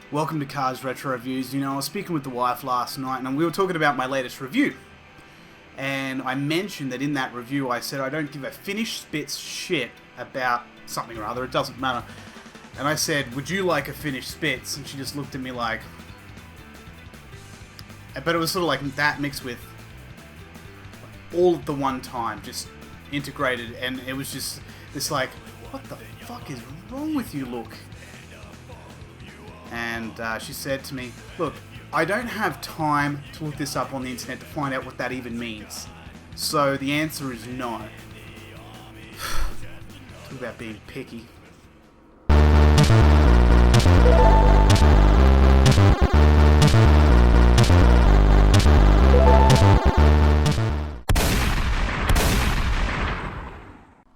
Welcome to Cars Retro Reviews. You know, I was speaking with the wife last night and we were talking about my latest review. And I mentioned that in that review I said I don't give a finished spits shit about something or other, it doesn't matter. And I said, would you like a finished spits? And she just looked at me like... But it was sort of like that mixed with all at the one time, just integrated, and it was just this like, what the fuck is wrong with you look? And she said to me, look, I don't have time to look this up on the internet to find out what that even means. So the answer is no. Talk about being picky.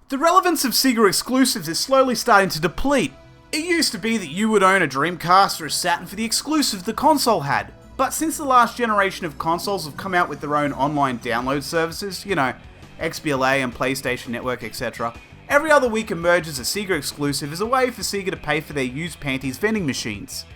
The relevance of Sega exclusives is slowly starting to deplete. It used to be that you would own a Dreamcast or a Saturn for the exclusives the console had, but since the last generation of consoles have come out with their own online download services, you know, XBLA and PlayStation Network, etc., every other week emerges a Sega exclusive as a way for Sega to pay for their used panties vending machines.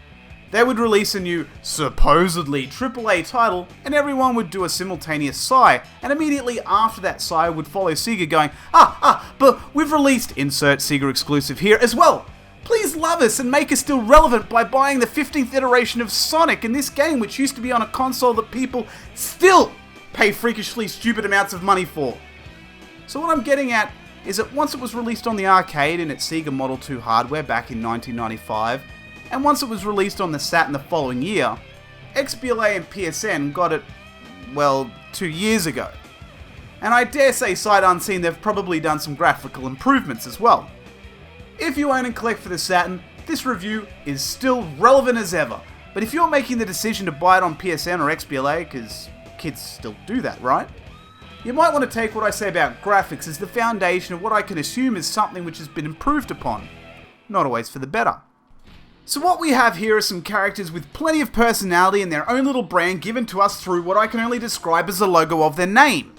They would release a new, supposedly AAA title, and everyone would do a simultaneous sigh, and immediately after that sigh would follow Sega going, but we've released insert Sega exclusive here as well. Please love us and make us still relevant by buying the 15th iteration of Sonic in this game, which used to be on a console that people still pay freakishly stupid amounts of money for. So what I'm getting at is that once it was released on the arcade in its Sega Model 2 hardware back in 1995, and once it was released on the Saturn the following year, XBLA and PSN got it, well, 2 years ago. And I dare say, sight unseen, they've probably done some graphical improvements as well. If you own and collect for the Saturn, this review is still relevant as ever. But if you're making the decision to buy it on PSN or XBLA, because kids still do that, right? You might want to take what I say about graphics as the foundation of what I can assume is something which has been improved upon. Not always for the better. So what we have here are some characters with plenty of personality and their own little brand given to us through what I can only describe as the logo of their name.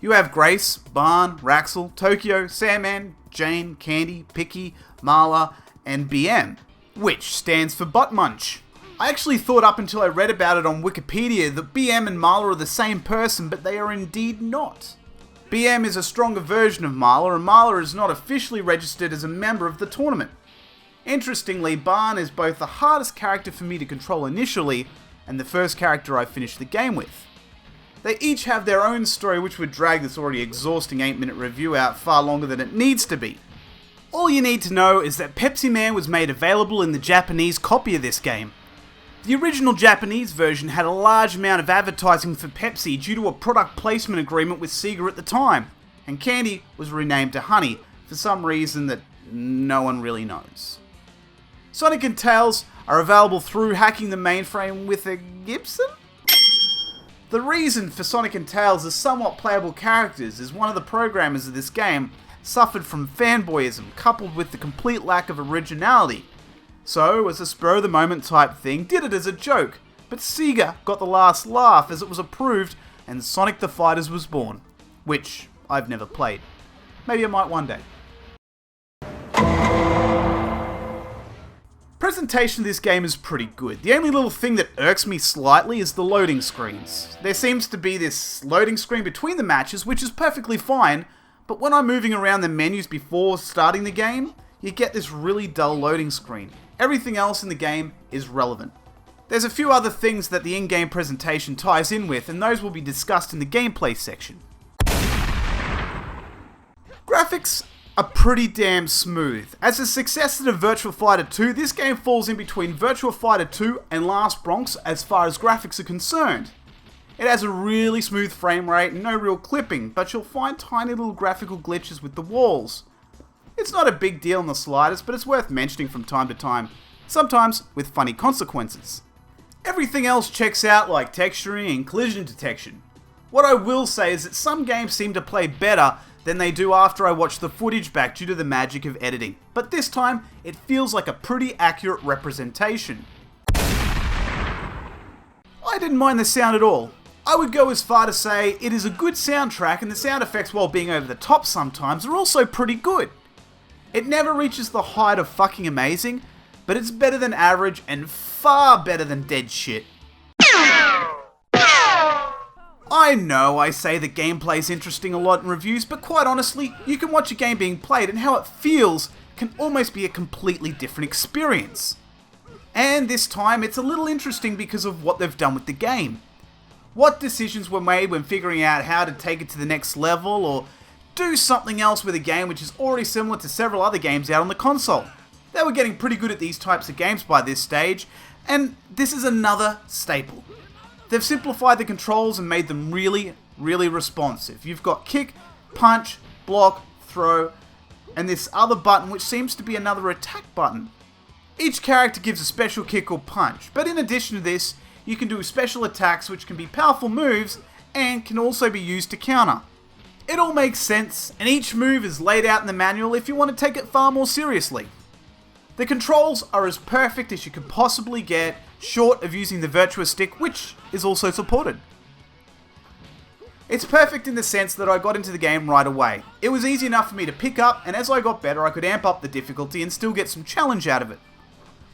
You have Grace, Barn, Raxel, Tokyo, Sandman, Jane, Candy, Picky, Marla, and BM, which stands for Butt Munch. I actually thought up until I read about it on Wikipedia that BM and Marla are the same person, but they are indeed not. BM is a stronger version of Marla, and Marla is not officially registered as a member of the tournament. Interestingly, Barn is both the hardest character for me to control initially, and the first character I finished the game with. They each have their own story which would drag this already exhausting 8-minute review out far longer than it needs to be. All you need to know is that Pepsi Man was made available in the Japanese copy of this game. The original Japanese version had a large amount of advertising for Pepsi due to a product placement agreement with Sega at the time, and Candy was renamed to Honey for some reason that no one really knows. Sonic and Tails are available through hacking the mainframe with a Gibson? The reason for Sonic and Tails as somewhat playable characters is one of the programmers of this game suffered from fanboyism coupled with the complete lack of originality. So, as a spur-of-the-moment type thing, did it as a joke, but Sega got the last laugh as it was approved and Sonic the Fighters was born, which I've never played. Maybe I might one day. Presentation of this game is pretty good. The only little thing that irks me slightly is the loading screens. There seems to be this loading screen between the matches, which is perfectly fine, but when I'm moving around the menus before starting the game, you get this really dull loading screen. Everything else in the game is relevant. There's a few other things that the in-game presentation ties in with, and those will be discussed in the gameplay section. Graphics are pretty damn smooth. As a successor to Virtua Fighter 2, this game falls in between Virtua Fighter 2 and Last Bronx as far as graphics are concerned. It has a really smooth frame rate and no real clipping, but you'll find tiny little graphical glitches with the walls. It's not a big deal in the slightest, but it's worth mentioning from time to time, sometimes with funny consequences. Everything else checks out like texturing and collision detection. What I will say is that some games seem to play better than they do after I watch the footage back due to the magic of editing, but this time it feels like a pretty accurate representation. I didn't mind the sound at all. I would go as far to say it is a good soundtrack, and the sound effects, while being over the top sometimes, are also pretty good. It never reaches the height of fucking amazing, but it's better than average and far better than dead shit. I know I say that gameplay's interesting a lot in reviews, but quite honestly, you can watch a game being played and how it feels can almost be a completely different experience. And this time it's a little interesting because of what they've done with the game. What decisions were made when figuring out how to take it to the next level or do something else with a game which is already similar to several other games out on the console. They were getting pretty good at these types of games by this stage, and this is another staple. They've simplified the controls and made them really, really responsive. You've got kick, punch, block, throw, and this other button which seems to be another attack button. Each character gives a special kick or punch, but in addition to this, you can do special attacks which can be powerful moves and can also be used to counter. It all makes sense, and each move is laid out in the manual if you want to take it far more seriously. The controls are as perfect as you could possibly get, short of using the Virtua Stick, which is also supported. It's perfect in the sense that I got into the game right away. It was easy enough for me to pick up, and as I got better I could amp up the difficulty and still get some challenge out of it.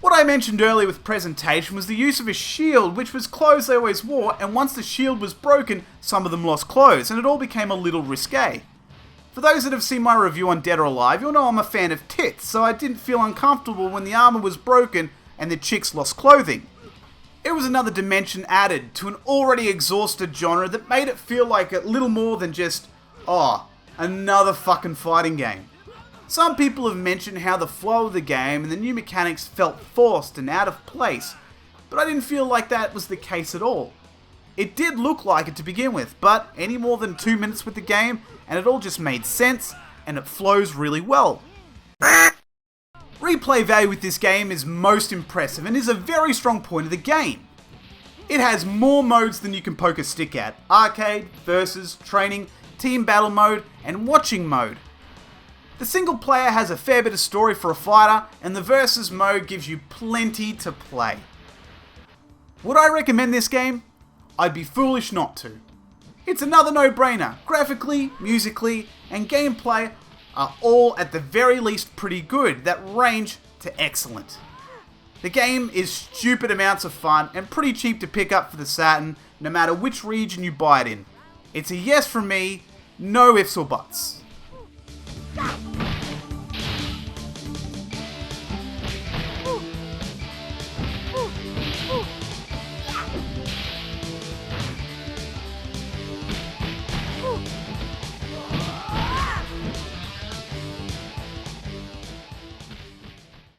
What I mentioned earlier with presentation was the use of a shield, which was clothes they always wore, and once the shield was broken, some of them lost clothes, and it all became a little risque. For those that have seen my review on Dead or Alive, you'll know I'm a fan of tits, so I didn't feel uncomfortable when the armor was broken and the chicks lost clothing. It was another dimension added to an already exhausted genre that made it feel like a little more than just, another fucking fighting game. Some people have mentioned how the flow of the game and the new mechanics felt forced and out of place, but I didn't feel like that was the case at all. It did look like it to begin with, but any more than 2 minutes with the game and it all just made sense and it flows really well. Replay value with this game is most impressive and is a very strong point of the game. It has more modes than you can poke a stick at: arcade, versus, training, team battle mode, and watching mode. The single player has a fair bit of story for a fighter, and the versus mode gives you plenty to play. Would I recommend this game? I'd be foolish not to. It's another no-brainer. Graphically, musically, and gameplay are all at the very least pretty good that range to excellent. The game is stupid amounts of fun and pretty cheap to pick up for the Saturn no matter which region you buy it in. It's a yes from me, no ifs or buts.